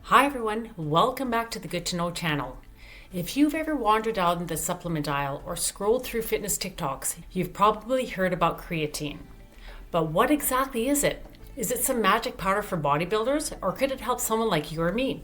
Hi everyone, welcome back to the Good to Know channel. If you've ever wandered down the supplement aisle or scrolled through fitness TikToks, you've probably heard about creatine. But what exactly is it? Is it some magic powder for bodybuilders, or could it help someone like you or me?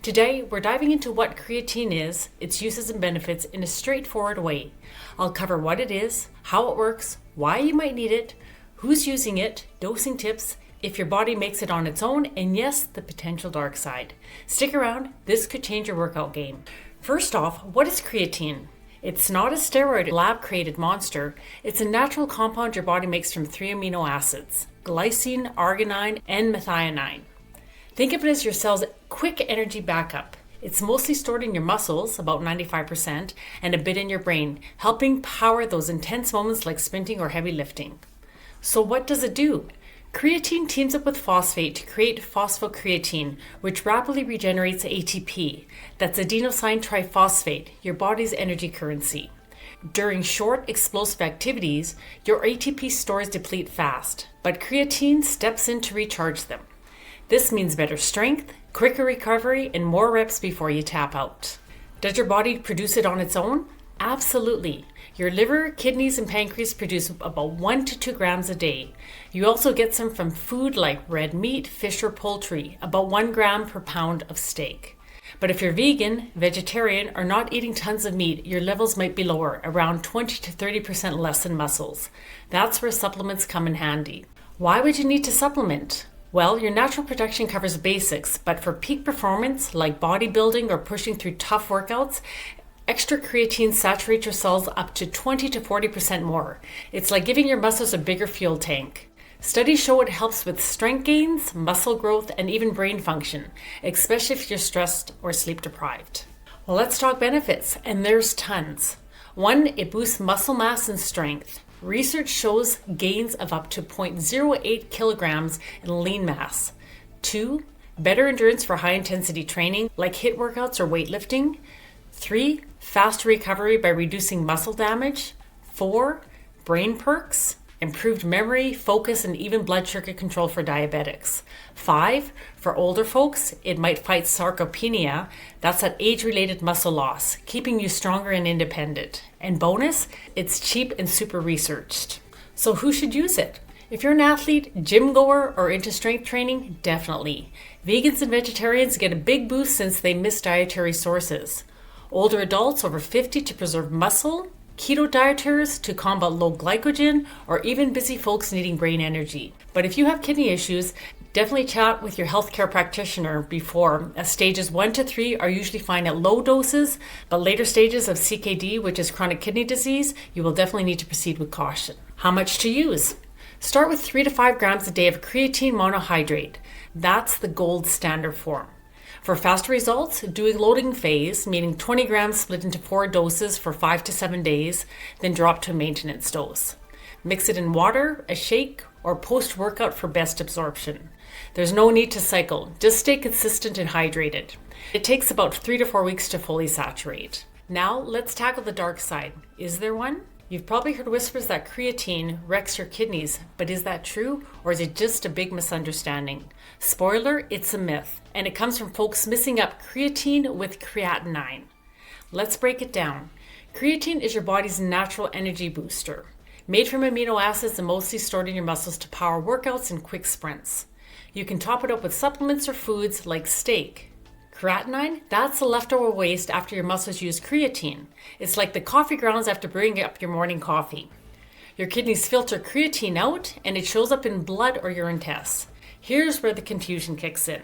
Today, we're diving into what creatine is, its uses and benefits in a straightforward way. I'll cover what it is, how it works, why you might need it, who's using it, dosing tips, if your body makes it on its own, and yes, the potential dark side. Stick around, this could change your workout game. First off, what is creatine? It's not a steroid lab-created monster. It's a natural compound your body makes from 3 amino acids: glycine, arginine, and methionine. Think of it as your cell's quick energy backup. It's mostly stored in your muscles, about 95%, and a bit in your brain, helping power those intense moments like sprinting or heavy lifting. So what does it do? Creatine teams up with phosphate to create phosphocreatine, which rapidly regenerates ATP. That's adenosine triphosphate, your body's energy currency. During short, explosive activities, your ATP stores deplete fast, but creatine steps in to recharge them. This means better strength, quicker recovery, and more reps before you tap out. Does your body produce it on its own? Absolutely. Your liver, kidneys, and pancreas produce about 1 to 2 grams a day. You also get some from food like red meat, fish, or poultry, about 1 gram per pound of steak. But if you're vegan, vegetarian, or not eating tons of meat, your levels might be lower, around 20 to 30% less in muscles. That's where supplements come in handy. Why would you need to supplement? Well, your natural production covers basics, but for peak performance, like bodybuilding or pushing through tough workouts, extra creatine saturates your cells up to 20 to 40% more. It's like giving your muscles a bigger fuel tank. Studies show it helps with strength gains, muscle growth, and even brain function, especially if you're stressed or sleep deprived. Well, let's talk benefits, and there's tons. 1, it boosts muscle mass and strength. Research shows gains of up to 0.08 kilograms in lean mass. 2, better endurance for high-intensity training like HIIT workouts or weightlifting. 3, faster recovery by reducing muscle damage. 4, brain perks, improved memory, focus, and even blood sugar control for diabetics. 5, for older folks, it might fight sarcopenia. That's that age-related muscle loss, keeping you stronger and independent. And bonus, it's cheap and super researched. So who should use it? If you're an athlete, gym goer, or into strength training, definitely. Vegans and vegetarians get a big boost since they miss dietary sources. Older adults over 50 to preserve muscle, keto dieters to combat low glycogen, or even busy folks needing brain energy. But if you have kidney issues, definitely chat with your healthcare practitioner before, as stages 1 to 3 are usually fine at low doses, but later stages of CKD, which is chronic kidney disease, you will definitely need to proceed with caution. How much to use? Start with 3 to 5 grams a day of creatine monohydrate. That's the gold standard form. For faster results, do a loading phase, meaning 20 grams split into 4 doses for 5 to 7 days, then drop to a maintenance dose. Mix it in water, a shake, or post-workout for best absorption. There's no need to cycle, just stay consistent and hydrated. It takes about 3 to 4 weeks to fully saturate. Now, let's tackle the dark side. Is there one? You've probably heard whispers that creatine wrecks your kidneys, but is that true, or is it just a big misunderstanding? Spoiler, it's a myth, and it comes from folks mixing up creatine with creatinine. Let's break it down. Creatine is your body's natural energy booster, made from amino acids and mostly stored in your muscles to power workouts and quick sprints. You can top it up with supplements or foods like steak. Creatinine, that's the leftover waste after your muscles use creatine. It's like the coffee grounds after brewing up your morning coffee. Your kidneys filter creatine out, and it shows up in blood or urine tests. Here's where the confusion kicks in.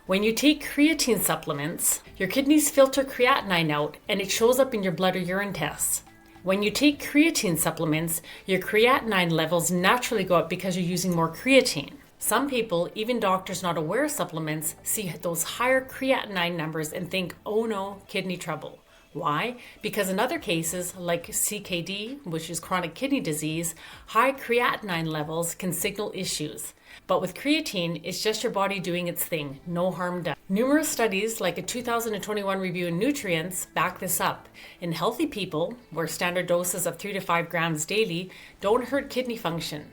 When you take creatine supplements, your kidneys filter creatinine out, and it shows up in your blood or urine tests. When you take creatine supplements, your creatinine levels naturally go up because you're using more creatine. Some people, even doctors not aware of supplements, see those higher creatinine numbers and think, oh no, kidney trouble. Why? Because in other cases, like CKD, which is chronic kidney disease, high creatinine levels can signal issues. But with creatine, it's just your body doing its thing, no harm done. Numerous studies, like a 2021 review in Nutrients, back this up. In healthy people, where standard doses of 3 to 5 grams daily don't hurt kidney function.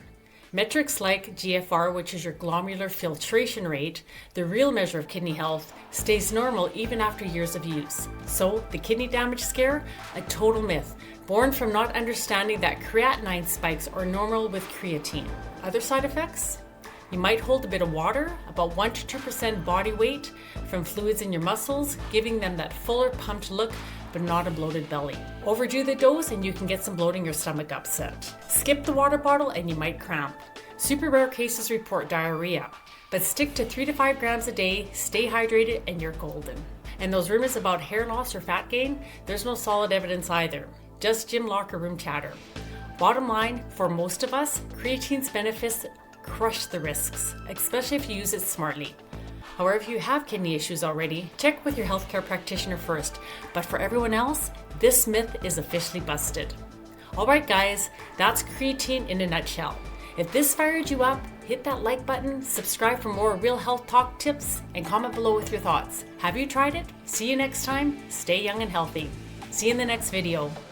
Metrics like GFR, which is your glomerular filtration rate, the real measure of kidney health, stays normal even after years of use. So, the kidney damage scare? A total myth, born from not understanding that creatinine spikes are normal with creatine. Other side effects? You might hold a bit of water, about 1 to 2% body weight from fluids in your muscles, giving them that fuller, pumped look, but not a bloated belly. Overdo the dose and you can get some bloating or stomach upset. Skip the water bottle and you might cramp. Super rare cases report diarrhea, but stick to 3 to 5 grams a day, stay hydrated, and you're golden. And those rumors about hair loss or fat gain, there's no solid evidence either, just gym locker room chatter. Bottom line, for most of us, creatine's benefits crush the risks, especially if you use it smartly. However, if you have kidney issues already, check with your healthcare practitioner first. But for everyone else, this myth is officially busted. Alright guys, that's creatine in a nutshell. If this fired you up, hit that like button, subscribe for more real health talk tips, and comment below with your thoughts. Have you tried it? See you next time. Stay young and healthy. See you in the next video.